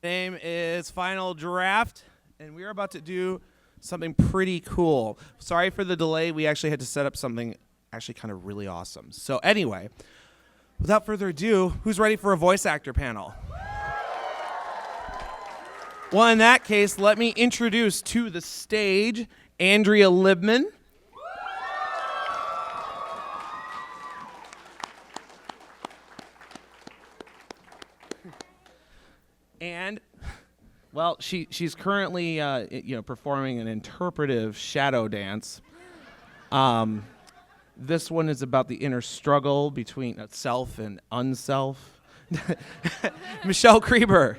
Name is Final Draft, and we're about to do something pretty cool. Sorry for the delay. We actually had to set up something actually kind of really awesome. So anyway, without further ado, who's ready for a voice actor panel? Well, in that case, let me introduce to the stage Andrea Libman. And, well, she's currently performing an interpretive shadow dance. This one is about the inner struggle between self and unself. Michelle Creber.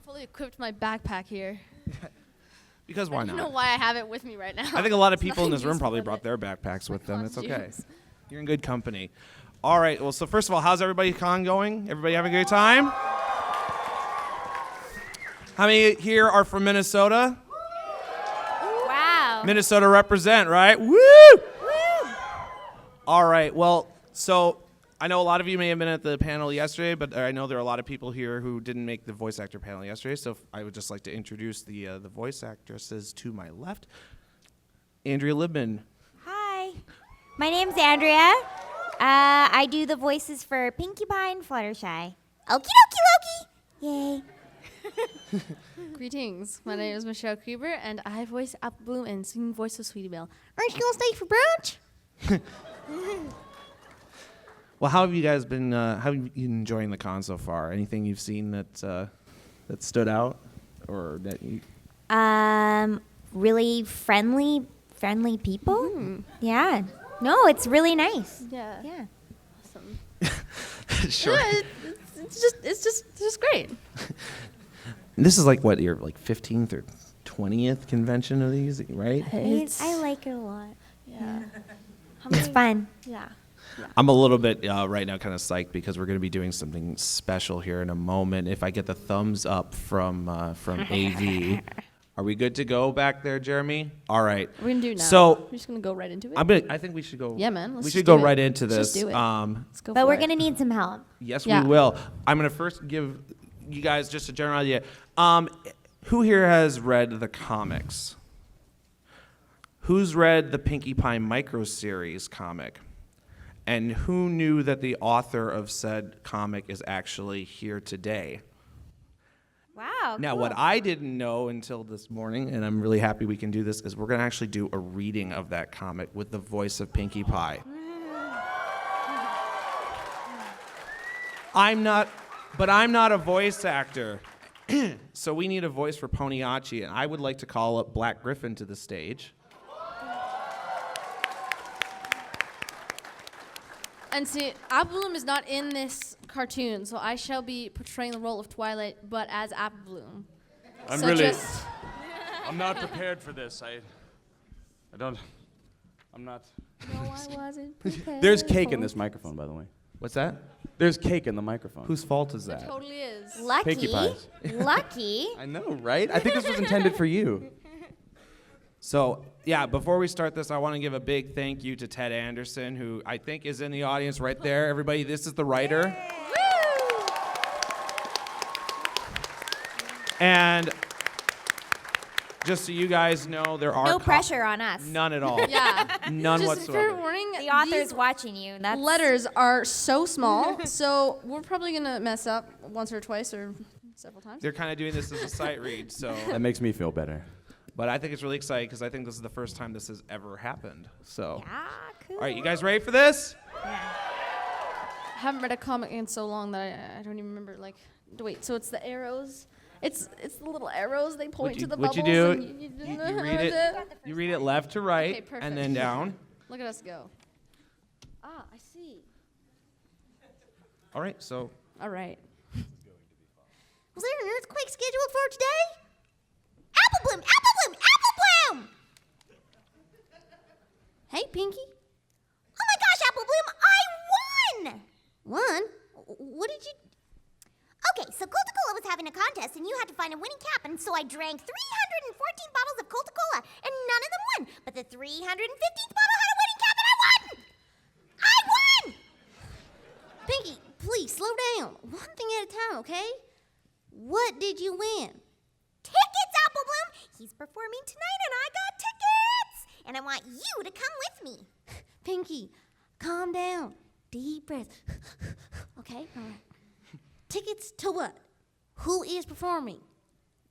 Fully equipped my backpack here. Because why I don't not? know why I have it with me right now. I think a lot of people in this room Nothing probably useful brought their backpacks with them. It's okay. costumes. You're in good company. All right. Well, so first of all, how's everybody con going? Everybody having a good time? How many here are from Minnesota? Wow. Minnesota represent, right? Woo! All right. Well, so I know a lot of you may have been at the panel yesterday, but I know there are a lot of people here who didn't make the voice actor panel yesterday. So I would just like to introduce the voice actresses to my left. Andrea Libman. Hi, my name's Andrea. I do the voices for Pinkie Pie and Fluttershy. Okie dokie Loki! Yay. Greetings. My name is Michelle Creber, and I voice Apple Bloom and sing voice of Sweetie Belle. Aren't you gonna stay for brunch? Well, how have you guys been? How have you been enjoying the con so far? Anything you've seen that stood out, or that you? Really friendly people. Yeah. No, it's really nice. Yeah. Yeah. Awesome. Sure. Yeah, it's just great. This is like what your 15th or 20th convention of these, right? I like it a lot. Yeah. It's fun. Yeah. I'm a little bit right now kind of psyched because we're going to be doing something special here in a moment. If I get the thumbs up from AV, are we good to go back there, Jeremy? All right. We're gonna do it now. So we're just gonna go right into it. I think we should go. Yeah, man. We Let's should just go do it. right into Let's this. just do it. Let's go. But for we're it. going to need some help. Yes, Yeah. we will. I'm going to first give you guys just a general idea. Who here has read the comics? Who's read the Pinkie Pie micro-series comic? And who knew that the author of said comic is actually here today? Wow. Now, what I didn't know until this morning, and I'm really happy we can do this, is we're going to actually do a reading of that comic with the voice of Pinkie Pie. I'm not a voice actor. So we need a voice for Ponyacci, and I would like to call up Black Griffin to the stage. And see, Apple Bloom is not in this cartoon, so I shall be portraying the role of Twilight, but as Apple Bloom. I'm not prepared for this. I'm not. No, I wasn't prepared. There's cake in this microphone, by the way. What's that? There's cake in the microphone. Whose fault is It that? totally is. Pinkie Lucky. Pies. Lucky. I know, right? I think this was intended for you. So, yeah, before we start this, I want to give a big thank you to Ted Anderson, who I think is in the audience right there. Everybody, this is the writer. And just so you guys know, there are No pressure on us. None at all. Yeah. None Just whatsoever. fair warning, The author's these watching you. That's letters are so small, so we're probably gonna mess up once or twice or several times. They're kind of doing this as a sight read, so. That makes me feel better. But I think it's really exciting because I think this is the first time this has ever happened. So, Ah, cool. all right, you guys ready for this? I haven't read a comic in so long that I don't even remember. Like, wait, so it's the arrows. It's the little arrows. They point to the What bubbles. you do? And You read it. You read it left to right, Okay, perfect. and then down. Look at us go. Ah, I see. All right, so All right. Was there an earthquake scheduled for today? Apple Bloom! Apple Bloom! Apple Bloom! Hey, Pinkie. Oh my gosh, Apple Bloom, I won! Won? What did you... Okay, so Coca-Cola was having a contest, and you had to find a winning cap, and so I drank 314 bottles of Coca-Cola, and none of them won. But the 315th bottle had a winning cap, and I won! I Pinky, please slow down. One thing at a time, okay? What did you win? Tickets, Apple Bloom! He's performing tonight and I got tickets! And I want you to come with me. Pinky, calm down. Deep breath. Okay, all right. Tickets to what? Who is performing?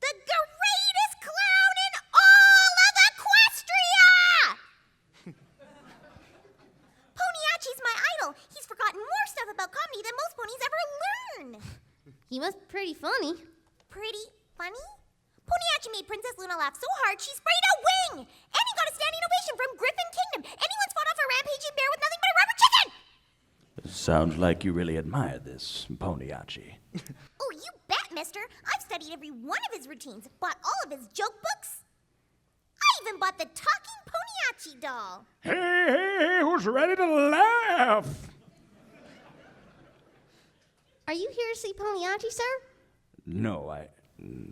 The greatest clown in all of Equestria! Poniachi's my idol. He's forgotten more stuff about comedy than most ponies ever learn. He must be pretty funny. Pretty funny? Poniachi made Princess Luna laugh so hard she sprayed a wing! And he got a standing ovation from Griffin Kingdom! And he once fought off a rampaging bear with nothing but a rubber chicken! Sounds like you really admire this, Poniachi. Oh, you bet, mister. I've studied every one of his routines, bought all of his joke books. I even bought the talking Poniachi doll. Hey, who's ready to laugh? Are you here to see Poniachi, sir? No,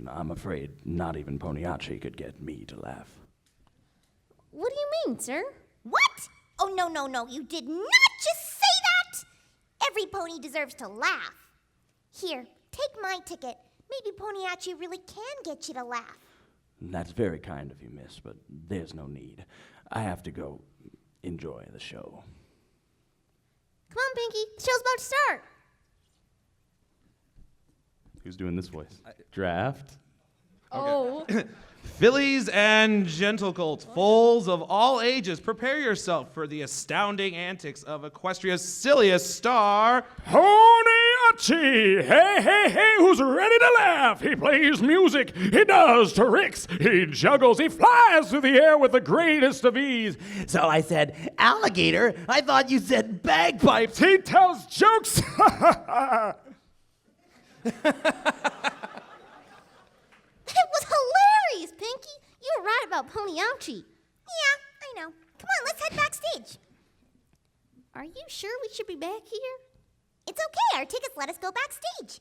I'm afraid not even Poniachi could get me to laugh. What do you mean, sir? What? Oh, no, you did not just say that! Every pony deserves to laugh. Here, take my ticket. Maybe Poniachi really can get you to laugh. That's very kind of you, miss, but there's no need. I have to go enjoy the show. Come on, Pinky. The show's about to start. Who's doing this voice? Draft? Oh. Fillies and gentle colts, foals of all ages, prepare yourself for the astounding antics of Equestria's silliest star. Poniachi! Hey, who's ready to laugh? He plays music, he does tricks, he juggles, he flies through the air with the greatest of ease. So I said, alligator? I thought you said bagpipes. He tells jokes. It was hilarious, Pinky. You were right about Poniachi. Yeah, I know. Come on, let's head backstage. Are you sure we should be back here? It's okay, our tickets let us go backstage.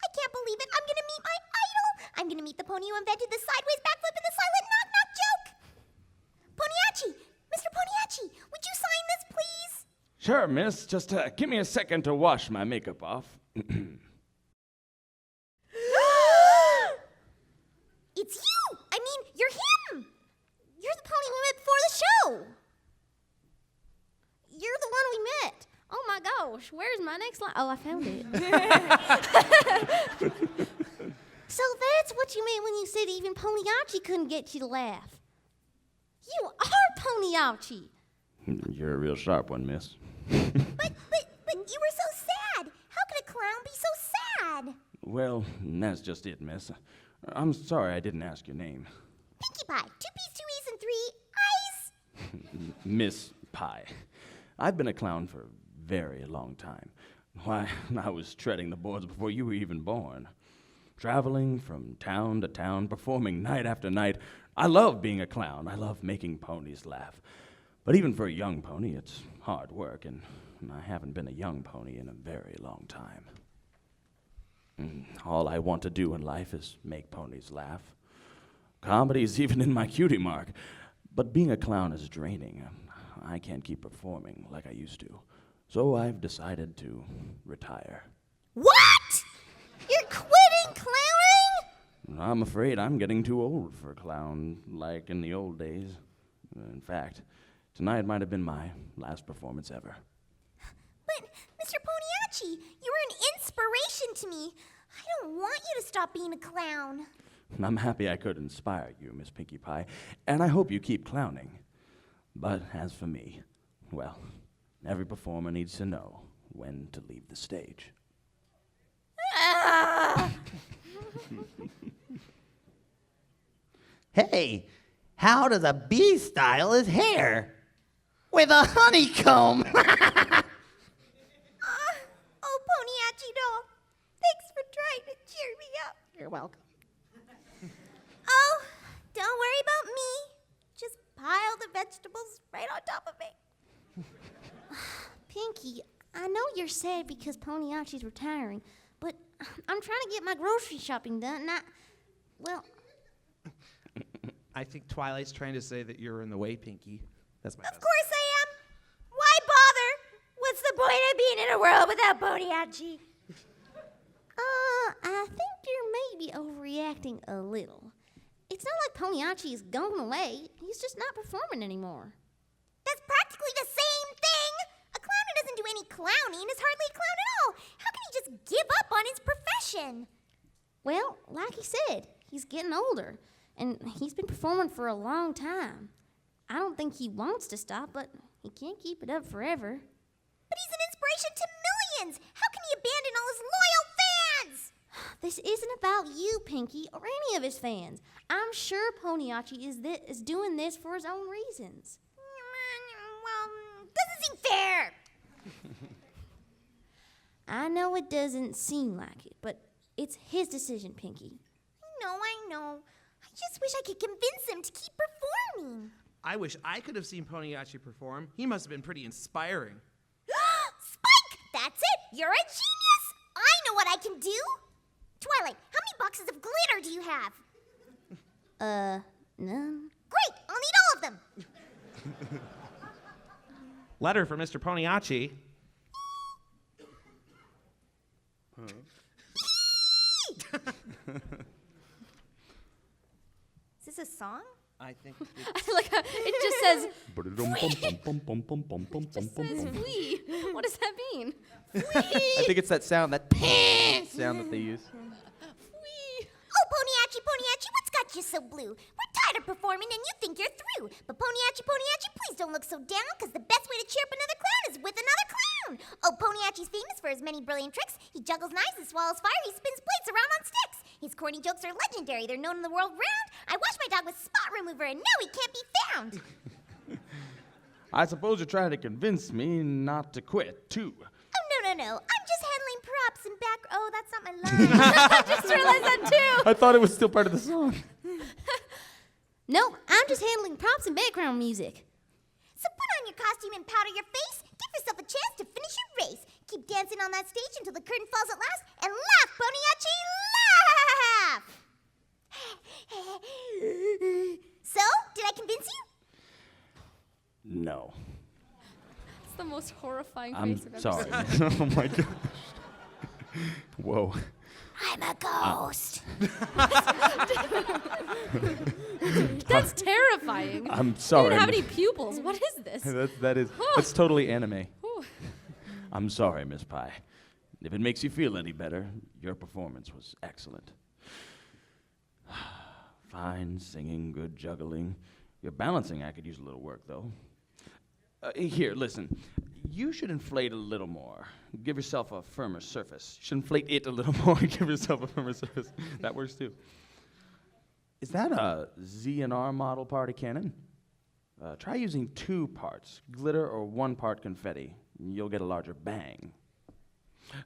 I can't believe it. I'm gonna meet my idol. I'm gonna meet the pony who invented the sideways backflip and the silent knock-knock joke. Poniachi! Mr. Poniachi, would you sign this, please? Sure, miss. Just give me a second to wash my makeup off. It's you! I mean, you're him! You're the pony we met before the show! You're the one we met. Oh my gosh, where's my next line? Oh, I found it. So that's what you meant when you said even Poniachi couldn't get you to laugh. You are Poniachi. You're a real sharp one, miss. But you were so sad! How could a clown be so sad? Well, that's just it, miss. I'm sorry I didn't ask your name. Pinkie Pie, 2 P's, 2 E's, and 3 eyes! Miss Pie. I've been a clown for a very long time. Why, I was treading the boards before you were even born. Traveling from town to town, performing night after night. I love being a clown. I love making ponies laugh. But even for a young pony, it's hard work, and I haven't been a young pony in a very long time. All I want to do in life is make ponies laugh. Comedy's even in my cutie mark. But being a clown is draining. I can't keep performing like I used to. So I've decided to retire. What? You're quitting clowning? I'm afraid I'm getting too old for a clown, like in the old days. In fact, tonight might have been my last performance ever. But, Mr. Poniachi, you were an inspiration to me. I don't want you to stop being a clown. I'm happy I could inspire you, Miss Pinkie Pie, and I hope you keep clowning. But as for me, well, every performer needs to know when to leave the stage. Hey, how does a bee style his hair? With a honeycomb. Oh, Poniachi doll, thanks for trying to cheer me up. You're welcome. Oh, don't worry about me. Just pile the vegetables right on top of me. Pinky, I know you're sad because Poniachi's retiring, but I'm trying to get my grocery shopping done, and I think Twilight's trying to say that you're in the way, Pinky. That's my Of best. course I am. Why bother? What's the point of being in a a world without Poniachi. I think you're maybe overreacting a little. It's not like Poniachi is going away. He's just not performing anymore. That's practically the same thing. A clown who doesn't do any clowning is hardly a clown at all. How can he just give up on his profession? Well, like he said, he's getting older, and he's been performing for a long time. I don't think he wants to stop, but he can't keep it up forever. But he's an inspiration to millions. How can he abandon all his loyal fans? This isn't about you, Pinky, or any of his fans. I'm sure Poniachi is doing this for his own reasons. Well, doesn't seem fair. I know it doesn't seem like it, but it's his decision, Pinky. I know. I just wish I could convince him to keep performing. I wish I could have seen Poniachi perform. He must have been pretty inspiring. Spike! That's it! You're a genius! I know what I can do! Twilight, how many boxes of glitter do you have? None. Great! I'll need all of them! Letter from Mr. Poniachi. Is this a song? I think I like how it just says, I "Wee." What does that mean? think it's that sound, that sound that they use. Wee. Oh, Poniachi, what's got you so blue? We're tired of performing and you think you're through. But Poniachi, please don't look so down, because the best way to cheer up another clown is with another clown. Oh, Poniachi's famous for his many brilliant tricks. He juggles knives and swallows fire. He spins plates around on sticks. His corny jokes are legendary. They're known in the world round. I washed my dog with spot remover and now he can't be found. I suppose you're trying to convince me not to quit, too. Oh, no. I'm just handling props and back. Oh, that's not my line. I just realized that too. I thought it was still part of the song. No, I'm just handling props and background music. So put on your costume and powder your face. Give yourself a chance to finish your race. Keep dancing on that stage until the curtain falls at last. And laugh, Poniachi, laugh! So, did I convince you? No. It's the most horrifying I'm face I've sorry. ever seen. Oh, my gosh. Whoa. I'm a ghost. That's terrifying. I'm You sorry. don't have any pupils. What is this? That's totally anime. Whew. I'm sorry, Miss Pie. If it makes you feel any better, your performance was excellent. Fine singing, good juggling. Your balancing act could use a little work, though. Here, listen. You should inflate a little more. Give yourself a firmer surface. You should inflate it a little more and give yourself a firmer surface. That works, too. Is that a Z&R model party cannon? Try using 2 parts, glitter or 1 part confetti. You'll get a larger bang.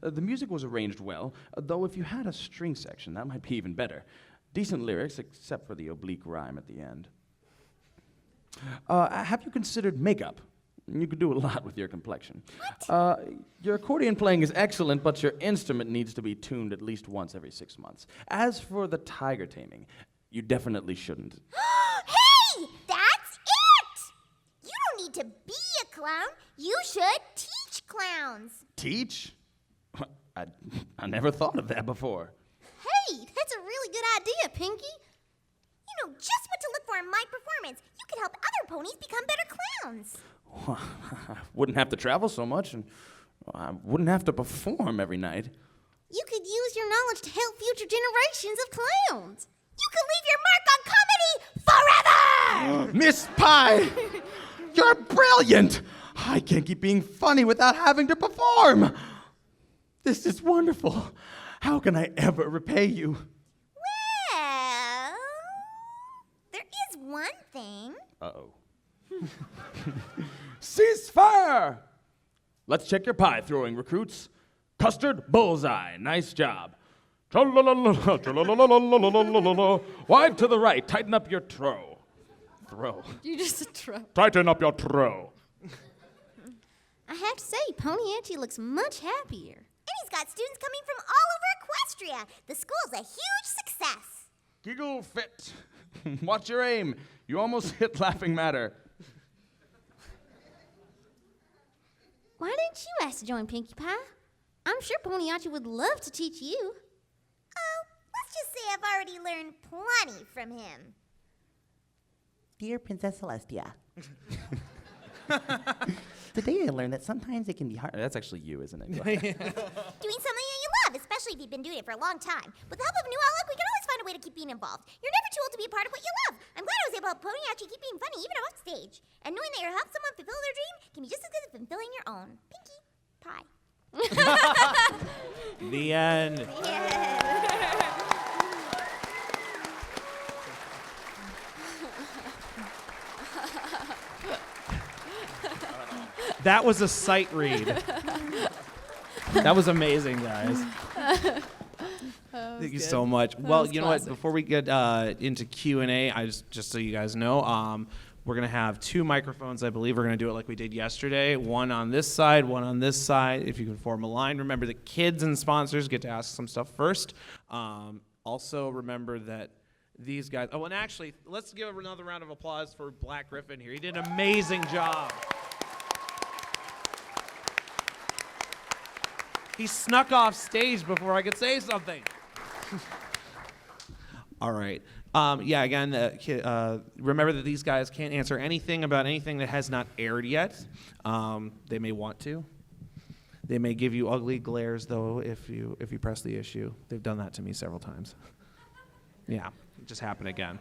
The music was arranged well, though if you had a string section, that might be even better. Decent lyrics, except for the oblique rhyme at the end. Have you considered makeup? You could do a lot with your complexion. What? Your accordion playing is excellent, but your instrument needs to be tuned at least once every 6 months. As for the tiger taming, you definitely shouldn't. Hey! That's it! You don't need to be a clown. You should teach clowns. Teach? I never thought of that before. Hey, that's a really good idea, Pinky. You know just what to look for in my performance. You could help other ponies become better clowns. I wouldn't have to travel so much, and I wouldn't have to perform every night. You could use your knowledge to help future generations of clowns. You can leave your mark on comedy forever! Miss Pie! You're brilliant! I can't keep being funny without having to perform! This is wonderful. How can I ever repay you? Well, there is one thing. Uh-oh. Ceasefire! Let's check your pie throwing, recruits. Custard, bullseye. Nice job. Tra-la-la-la-la, tra-la-la-la-la-la-la-la-la. Wide to the right. Tighten up your throw. Throw. You just throw. Tighten up your throw. I have to say, Poniachi looks much happier. And he's got students coming from all over Equestria. The school's a huge success. Giggle fit. Watch your aim. You almost hit Laughing Matter. Why do didn't you ask to join Pinkie Pie? I'm sure Poniachi would love to teach you. Oh, let's just say I've already learned plenty from him. Dear Princess Celestia. Today I learned that sometimes it can be hard. That's actually you, isn't it? Go ahead. Doing something that you love, especially if you've been doing it for a long time. With the help of a new outlook, we can always find a way to keep being involved. You're never too old to be a part of what you love. I'm glad I was able to help Poniachi keep being funny even off stage. And knowing that you'll help someone fulfill their dream can be just as good as fulfilling your own. Pinkie Pie. The end. That was a sight read. That was amazing, guys. Thank you so much. Well, was you know what? classic. Before we get into Q&A, I just so you guys know, we're going to have 2 microphones, I believe. We're going to do it like we did yesterday. One on this side, one on this side. If you can form a line. Remember that kids and sponsors get to ask some stuff first. Also, remember that these guys... Oh, and actually, let's give another round of applause for Black Griffin here. He did an amazing job. He snuck off stage before I could say something. All right. Yeah, again, remember that these guys can't answer anything about anything that has not aired yet. They may want to. They may give you ugly glares, though, if you press the issue. They've done that to me several times. Yeah, it just happened again.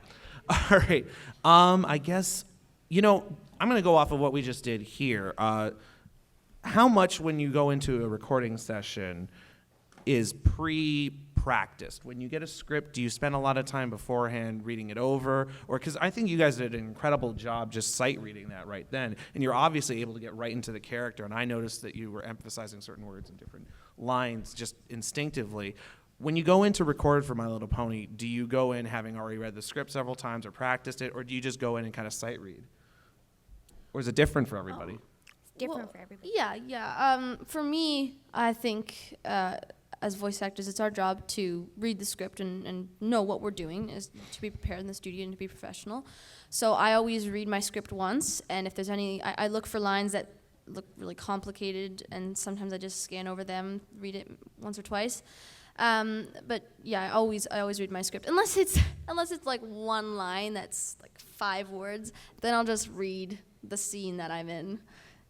All right. I guess, I'm going to go off of what we just did here. How much, when you go into a recording session, is pre-practiced? When you get a script, do you spend a lot of time beforehand reading it over? Or because I think you guys did an incredible job just sight reading that right then, and you're obviously able to get right into the character. And I noticed that you were emphasizing certain words and different lines just instinctively. When you go in to record for My Little Pony, do you go in having already read the script several times or practiced it, or do you just go in and kind of sight read? Or is it different for everybody? Different for everybody. Yeah. For me, I think as voice actors, it's our job to read the script and know what we're doing, is to be prepared in the studio and to be professional. So I always read my script once, and if there's any, I look for lines that look really complicated, and sometimes I just scan over them, read it once or twice. But yeah, I always read my script, unless it's like one line that's like 5 words. Then I'll just read the scene that I'm in,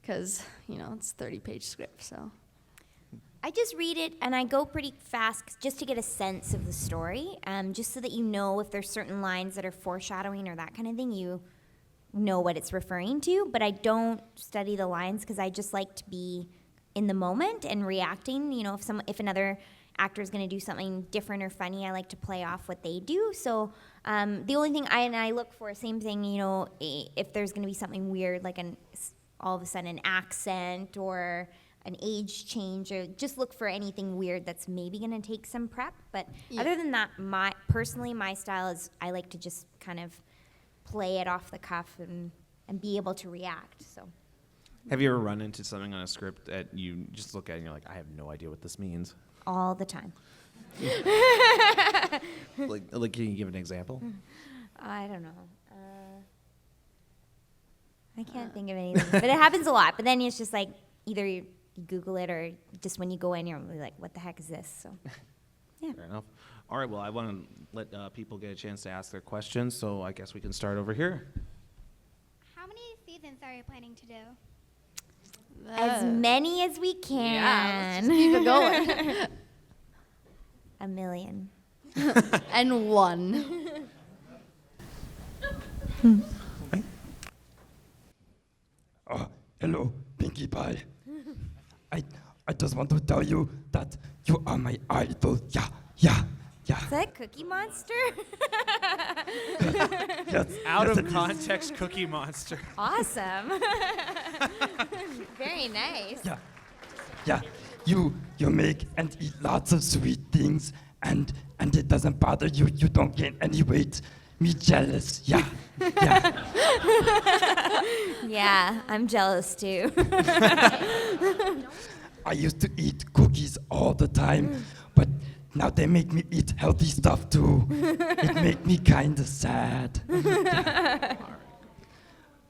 because it's 30-page script. So I just read it and I go pretty fast just to get a sense of the story, just so that if there's certain lines that are foreshadowing or that kind of thing, you know what it's referring to. But I don't study the lines because I just like to be in the moment and reacting. If another actor is going to do something different or funny, I like to play off what they do. So the only thing I look for, same thing, if there's going to be something weird, like all of a sudden an accent or an age change, or just look for anything weird that's maybe going to take some prep. But other than that, my style is I like to just kind of play it off the cuff and be able to react. So, Have you ever run into something on a script that you just look at and you're like, I have no idea what this means? all the time. Like, can you give an example? I don't know. I can't think of anything, but it happens a lot. But then it's just like either you Google it or just when you go in, you're like, "What the heck is this?" So, yeah. Fair enough. All right. Well, I want to let people get a chance to ask their questions, so I guess we can start over here. How many seasons are you planning to do? As many as we can. Yeah, let's just keep it going. 1 million. And 1. Oh, hello, Pinkie Pie. I just want to tell you that you are my idol. Yeah. Is that Cookie Monster? Yes, Out yes, of it is. context, Cookie Monster. Awesome. Very nice. Yeah. You make and eat lots of sweet things, and it doesn't bother you. You don't gain any weight. Me jealous. Yeah. Yeah, I'm jealous too. I used to eat cookies all the time, but now they make me eat healthy stuff too. It makes me kind of sad. Yeah.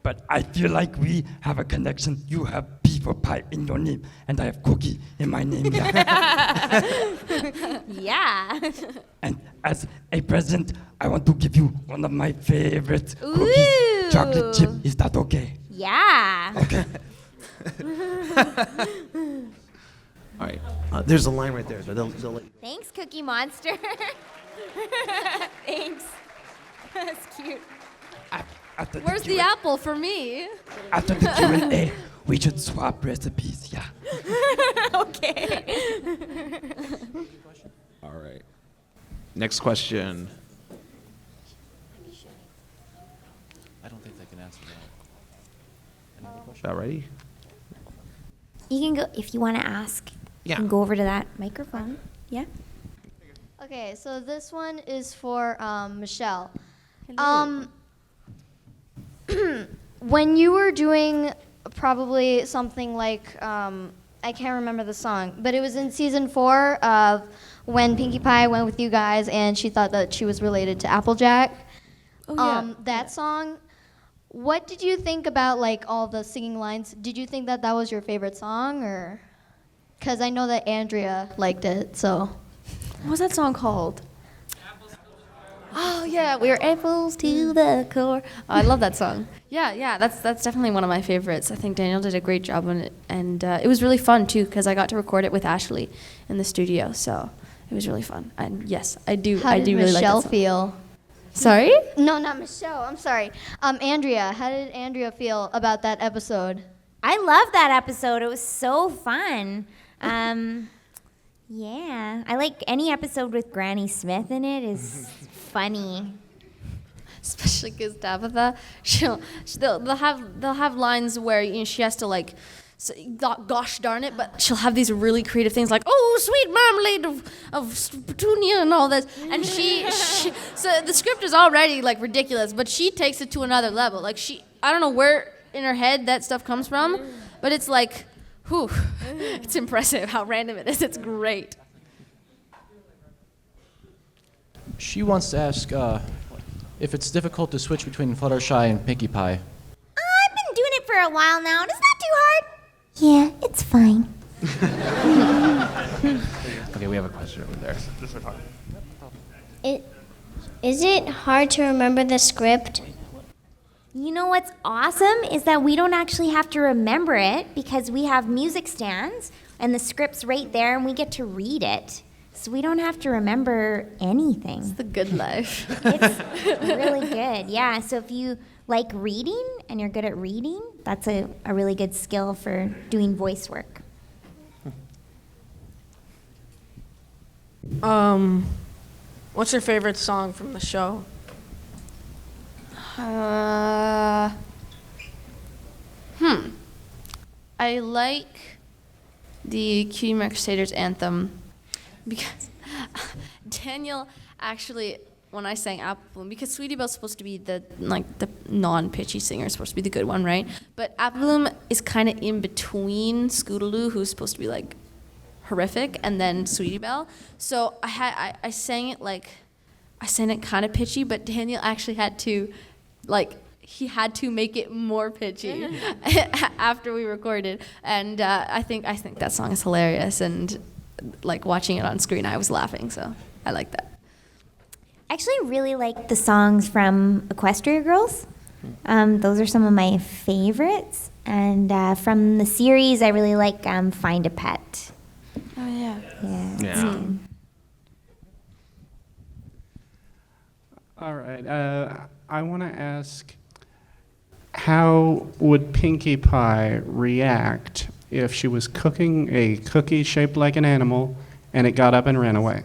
But I feel like we have a connection. You have beef beautiful pie in your name, and I have cookie in my name. Yeah. Yeah. And as a present, I want to give you one of my favorite Ooh. cookies, chocolate chip. Is that okay? Yeah. Okay. All right. There's a line right there. So they'll let you. Thanks, Cookie Monster. Thanks. That's cute. After Where's the Q&A apple for me? After the Q&A, we should swap recipes. Yeah. Okay. All right. Next question. I don't think they can answer that. About ready? You can go, if you want to ask, you can go over to that microphone. Yeah? Okay, so this one is for Michelle. When you were doing probably something like, I can't remember the song, but it was in season 4 of when Pinkie Pie went with you guys and she thought that she was related to Applejack. Oh, yeah. That song, what did you think about like all the singing lines? Did you think that that was your favorite song, or? Because I know that Andrea liked it, so. What was that song called? Oh yeah, We're apples to the core. Oh, I love that song. Yeah, that's definitely one of my favorites. I think Daniel did a great job on it, and it was really fun too because I got to record it with Ashley in the studio, so it was really fun. And yes, I do. How I did do really Michelle like that song. feel? Sorry? No, not Michelle. I'm sorry. Andrea, how did Andrea feel about that episode? I love that episode. It was so fun. Yeah, I like any episode with Granny Smith in it is funny. Especially because Tabitha, they'll have lines where she has to like, gosh darn it, but she'll have these really creative things like, oh, sweet marmalade of petunia and all this, and she so the script is already like ridiculous, but she takes it to another level. Like I don't know where in her head that stuff comes from, but it's like, whew, it's impressive how random it is. It's great. She wants to ask if it's difficult to switch between Fluttershy and Pinkie Pie. I've been doing it for a while now. It's not too hard. Yeah, it's fine. Okay, we have a question over there. Is it hard to remember the script? You know what's awesome is that we don't actually have to remember it because we have music stands and the script's right there and we get to read it. So we don't have to remember anything. It's the good life. It's really good, yeah. So if you like reading and you're good at reading, that's a really good skill for doing voice work. What's your favorite song from the show? I like the Cutie Mark Crusaders anthem because Daniel actually, when I sang Apple Bloom, because Sweetie Belle's supposed to be the non-pitchy singer, supposed to be the good one, right? But Apple Bloom is kind of in between Scootaloo, who's supposed to be like horrific, and then Sweetie Belle. So I sang it kind of pitchy, but Daniel actually had to, he had to make it more pitchy after we recorded, and I think that song is hilarious, and like watching it on screen, I was laughing, so I like that. I actually really like the songs from Equestria Girls. Those are some of my favorites. And from the series, I really like Find a Pet. Oh, yeah. Yeah. All right. I want to ask, how would Pinkie Pie react if she was cooking a cookie shaped like an animal and it got up and ran away?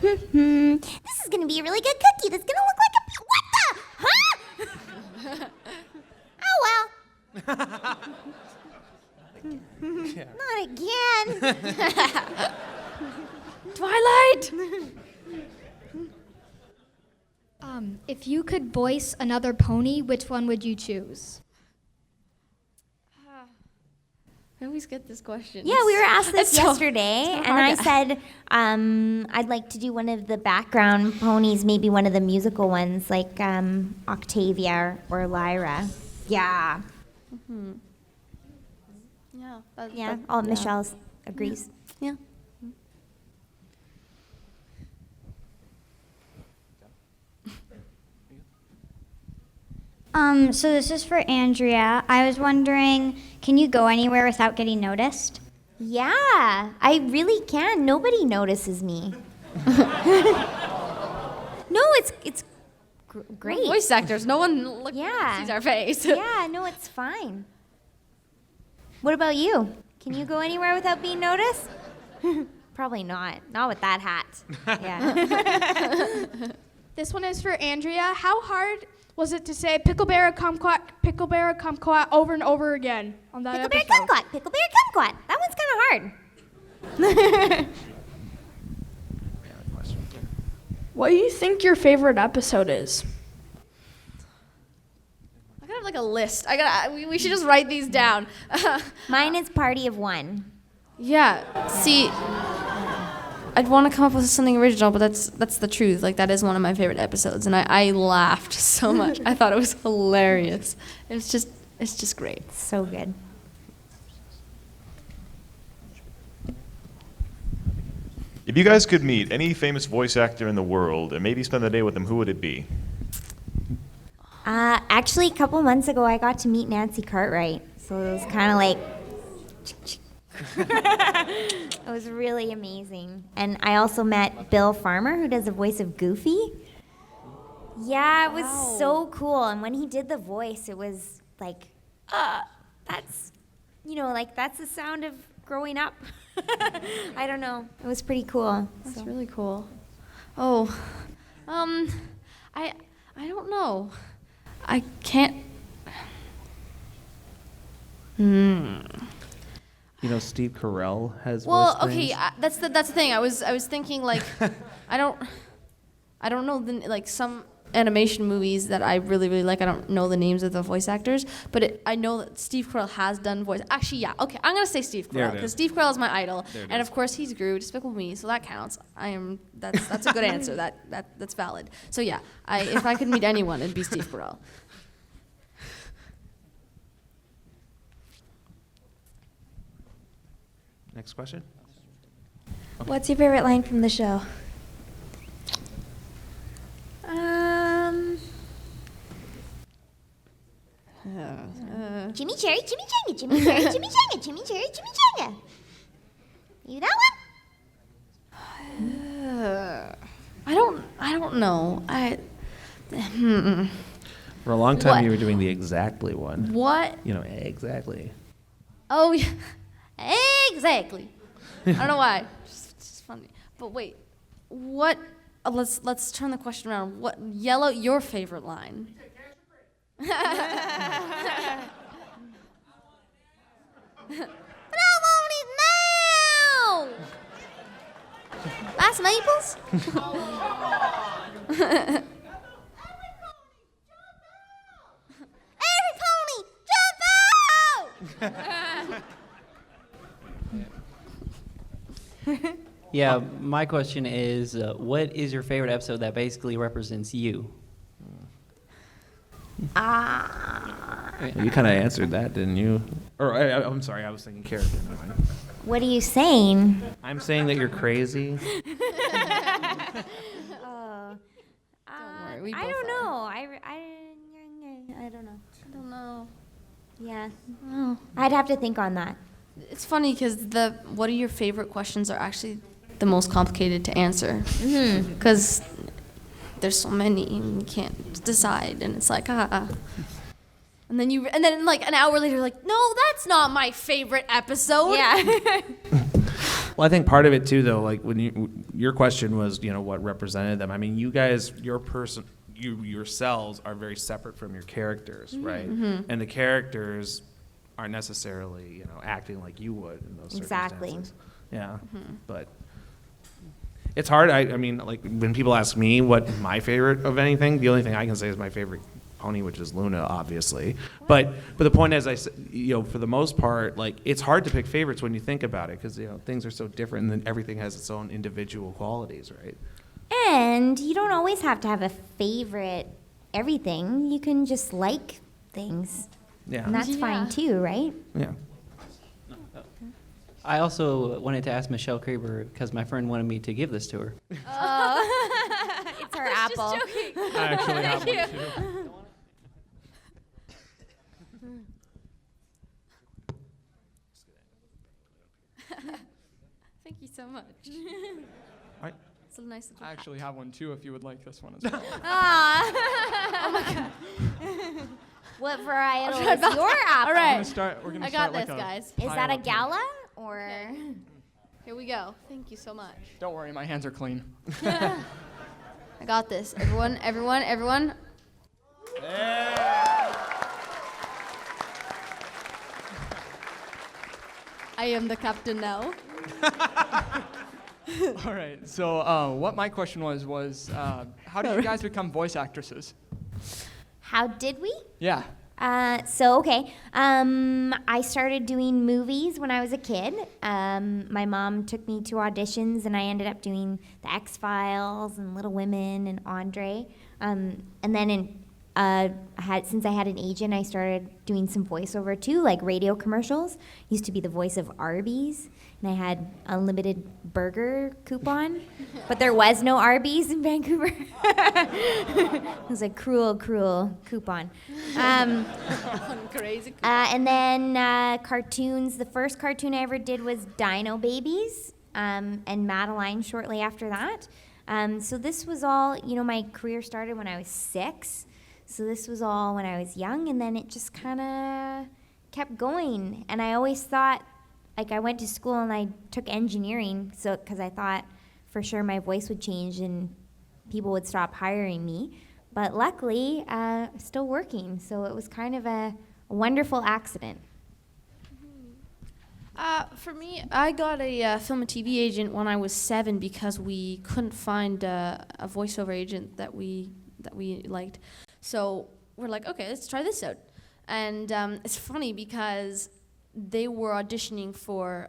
This is going to be a really good cookie that's going to look like a... What the? Huh? Oh, well. Not again. Twilight! If you could voice another pony, which one would you choose? I always get this question. Yeah, we were asked this It's so- yesterday, it's so and I hard to- said I'd like to do one of the background ponies, maybe one of the musical ones, like Octavia or Lyra. Yeah. Mm-hmm. Yeah. Yeah, all Michelle agrees. Yeah. So this is for Andrea. I was wondering, can you go anywhere without getting noticed? Yeah, I really can. Nobody notices me. No, it's great. We're voice actors. No one sees our face. Yeah, no, it's fine. What about you? Can you go anywhere without being noticed? Probably not. Not with that hat. Yeah. This one is for Andrea. How hard was it to say pickleberry kumquat over and over again on that Pickleberry episode? Pickleberry kumquat. That one's kind of hard. What do you think your favorite episode is? I gotta have like a list. We should just write these down. Mine is Party of One. Yeah. See, I'd want to come up with something original, but that's the truth. Like, that is one of my favorite episodes, and I laughed so much. I thought it was hilarious. It's just great. So good. If you guys could meet any famous voice actor in the world and maybe spend the day with them, who would it be? Actually, a couple months ago, I got to meet Nancy Cartwright. So it was kind of like, it was really amazing. And I also met Bill Farmer, who does the voice of Goofy. Yeah, it was so cool. And when he did the voice, it was like, that's the sound of growing up. I don't know. It was pretty cool. That's really cool. Oh, I don't know. I can't. You know, Steve Carell has. Well, voiced okay, things. that's the thing. I was thinking like, I don't know like some animation movies that I really really like. I don't know the names of the voice actors, but I know that Steve Carell has done voice. Actually, yeah. Okay, I'm gonna say Steve There Carell it because is. Steve Carell is my idol, There it and is. of course he's Gru, Despicable Me, so that counts. That's a good answer. That's valid. So yeah, if I could meet anyone, it'd be Steve Carell. Next question. What's your favorite line from the show? Jimmy Cherry, Jimmy Changa, Jimmy Cherry, Jimmy Changa, Jimmy Cherry, Jimmy Changa. You that I don't know. For a long time, What? you were doing the exactly one. What? You know, exactly. Oh, yeah. Exactly. I don't know why. Just funny. But wait, what? Let's turn the question around. What yellow? Your favorite line? now? That's Maples? Every pony, jump out! Yeah, my question is, what is your favorite episode that basically represents you? You kind of answered that, didn't you? Or I'm sorry, I was thinking character. Never mind. What are you saying? I'm saying that you're crazy. We I both don't are. know. I don't know. I don't know. Yeah. Oh. I'd have to think on that. It's funny because what are your favorite questions are actually the most complicated to answer because there's so many and you can't decide and it's like and then like an hour later you're like, no, that's not my favorite episode. Yeah. Well, I think part of it too, though, like when your question was, you know, what represented them. I mean, you guys, you yourselves are very separate from your characters, right? Mhm. And the characters aren't necessarily, you know, acting like you would in those Exactly. circumstances. Yeah, Mhm. but it's hard. I mean, like when people ask me what my favorite of anything, the only thing I can say is my favorite pony, which is Luna, obviously. But the point is, you know, for the most part, like it's hard to pick favorites when you think about it, because you know things are so different, and then everything has its own individual qualities, right? And you don't always have to have a favorite everything. You can just like things. Yeah. And that's fine too, right? Yeah. I also wanted to ask Michelle Creber because my friend wanted me to give this to her. It's her apple. Just joking. I actually have Thank one, you. Thank you so much. Right. It's a nice little I actually have one too if you would like this one as well. Oh my god. What varietal is your apple? All right. We're gonna I start got like this, a guys. Is that a gala or? Here we go. Thank you so much. Don't worry, my hands are clean. I got this. Everyone. I am the captain now. All right. So what my question was how did you guys become voice actresses? How did we? Yeah. Okay. I started doing movies when I was a kid. My mom took me to auditions, and I ended up doing The X-Files and Little Women and Andre. And then since I had an agent, I started doing some voiceover too, like radio commercials. Used to be the voice of Arby's, and I had unlimited burger coupon, but there was no Arby's in Vancouver. It was a cruel coupon. Crazy. And then cartoons. The first cartoon I ever did was Dino Babies, and Madeline shortly after that. So this was all, my career started when I was 6. So this was all when I was young, and then it just kind of kept going. And I always thought, I went to school and I took engineering, because I thought for sure my voice would change and people would stop hiring me. But luckily, still working. So it was kind of a wonderful accident. For me, I got a film and TV agent when I was 7 because we couldn't find a voiceover agent that we liked. So we're like, okay, let's try this out. And it's funny because they were auditioning for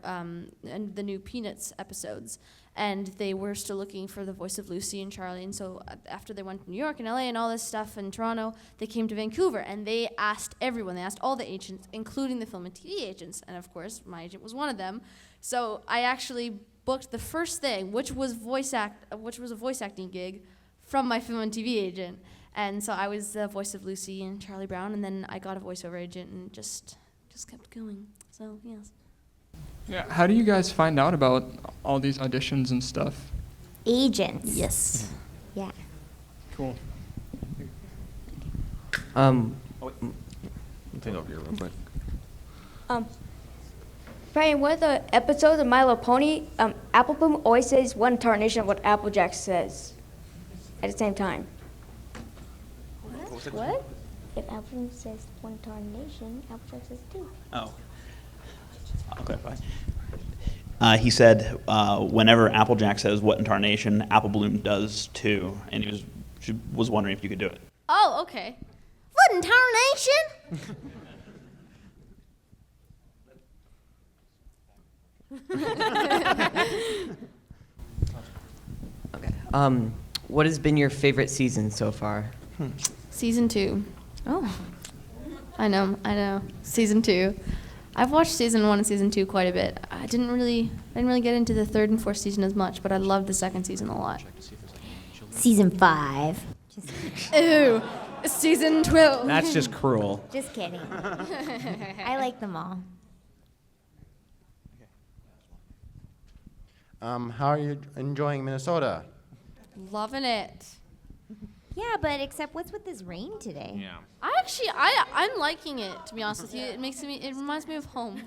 the new Peanuts episodes, and they were still looking for the voice of Lucy and Charlie. And so after they went to New York and LA and all this stuff and Toronto, they came to Vancouver, and they asked everyone. They asked all the agents, including the film and TV agents. And of course, my agent was one of them. So I actually booked the first thing, which was a voice acting gig from my film and TV agent. And so I was the voice of Lucy and Charlie Brown, and then I got a voiceover agent and just kept going. So, yes. Yeah. How do you guys find out about all these auditions and stuff? Agents. Yes. Yeah. Cool. Take over here real quick. Brian, one of the episodes of My Little Pony, Apple Bloom always says one tarnation of what Applejack says at the same time. What? If Applejack says one tarnation, Applejack says 2. Oh. Okay, fine. He said whenever Applejack says what in tarnation, Apple Bloom does too, and she was wondering if you could do it. Oh, okay. What in tarnation? Okay. What has been your favorite season so far? Season 2. Oh. I know. Season 2. I've watched season 1 and season 2 quite a bit. I didn't really get into the 3rd and 4th season as much, but I loved the 2nd season a lot. Season 5. Ew. Season 12. That's just cruel. Just kidding. I like them all. How are you enjoying Minnesota? Loving it. Yeah, but except what's with this rain today? Yeah. I'm liking it, to be honest with you. It reminds me of home.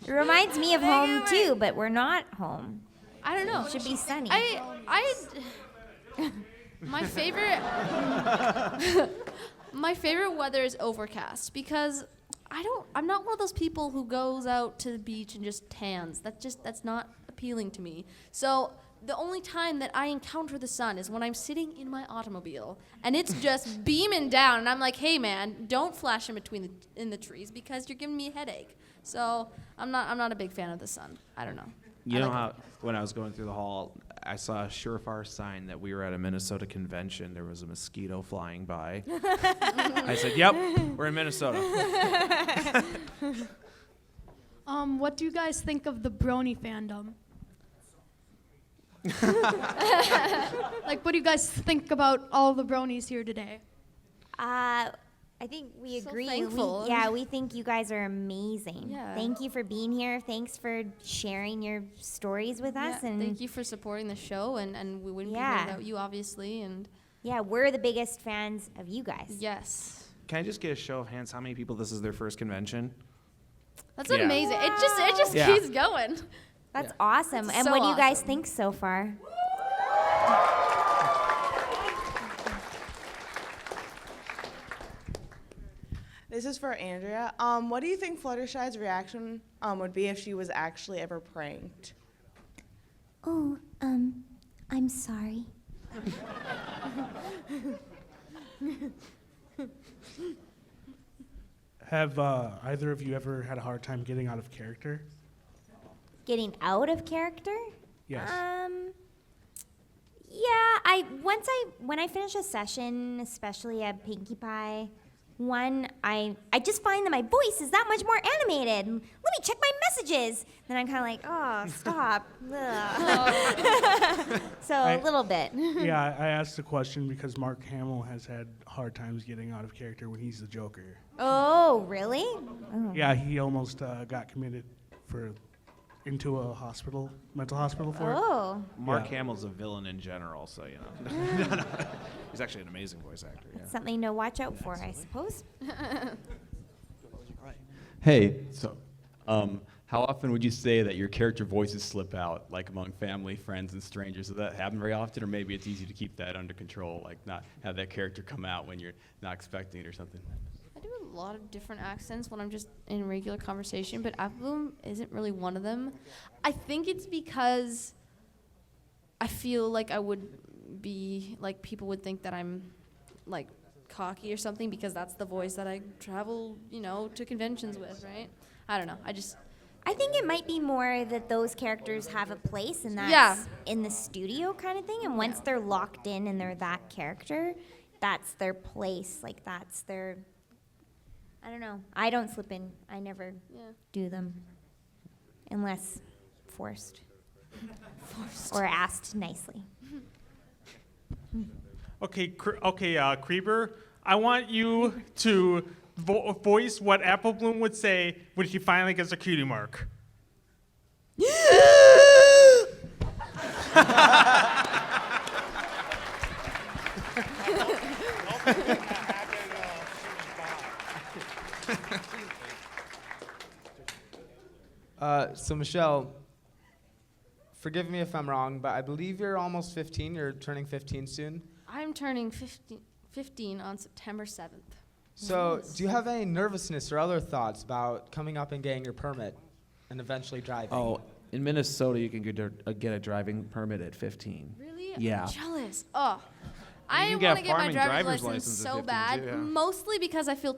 It reminds me of home too, but we're not home. I don't know. It should be sunny. My favorite weather is overcast because I'm not one of those people who goes out to the beach and just tans. That's not appealing to me. So the only time that I encounter the sun is when I'm sitting in my automobile and it's just beaming down, and I'm like, "Hey, man, don't flash in the trees because you're giving me a headache." So I'm not a big fan of the sun. I don't know. You know how when I was going through the hall, I saw a surefire sign that we were at a Minnesota convention. There was a mosquito flying by. I said, "Yep, we're in Minnesota." What do you guys think of the brony fandom? Like, what do you guys think about all the bronies here today? I think we So agree. thankful. We think you guys are amazing. Yeah. Thank you for being here. Thanks for sharing your stories with us. Yeah, And thank you for supporting the show, and we wouldn't be Yeah. here without you, obviously. And yeah, we're the biggest fans of you guys. yes, Can I just get a show of hands? How many people this is their first convention? that's Yeah. amazing. It just Yeah. keeps going. That's awesome. That's And so what do you guys awesome. think so far? This is for Andrea. What do you think Fluttershy's reaction would be if she was actually ever pranked? Oh, I'm sorry. Have either of you ever had a hard time getting out of character? Getting out of character? Yes. Yeah, when I finish a session, especially at Pinkie Pie, I just find that my voice is that much more animated. Let me check my messages. Then I'm kind of like, oh, stop. So a little bit. Yeah, I asked the question because Mark Hamill has had hard times getting out of character when he's the Joker. Oh, really? Oh. Yeah, he almost got committed into a mental hospital for Oh. it. Mark Yeah. Hamill's a villain in general, so you know. No. He's actually an amazing voice actor. Yeah. Something to watch out for, I suppose. Hey, so how often would you say that your character voices slip out, like among family, friends, and strangers? Does that happen very often, or maybe it's easy to keep that under control, like not have that character come out when you're not expecting it or something? I do a lot of different accents when I'm just in regular conversation, but Appleboom isn't really one of them. I think it's because I feel like I would be, like, people would think that I'm, like, cocky or something because that's the voice that I travel, to conventions with, right? I don't know. I think it might be more that those characters have a place and that's Yeah. in the studio kind of thing. And once they're locked in and they're that character, that's their place. Like that's their, I don't know. I don't slip in. I never do them unless forced. Or asked nicely. Okay, Creber, I want you to voice what Applebloom would say when he finally gets a cutie mark. So Michelle, forgive me if I'm wrong, but I believe you're almost 15. You're turning 15 soon. I'm turning 15 on September 7th. So do you have any nervousness or other thoughts about coming up and getting your permit and eventually driving? Oh, in Minnesota, you can get a driving permit at 15. Really? Yeah. I'm jealous. Oh. I can want get to a get my farming driver's driver's license license at so 15 bad, too, yeah. mostly because I feel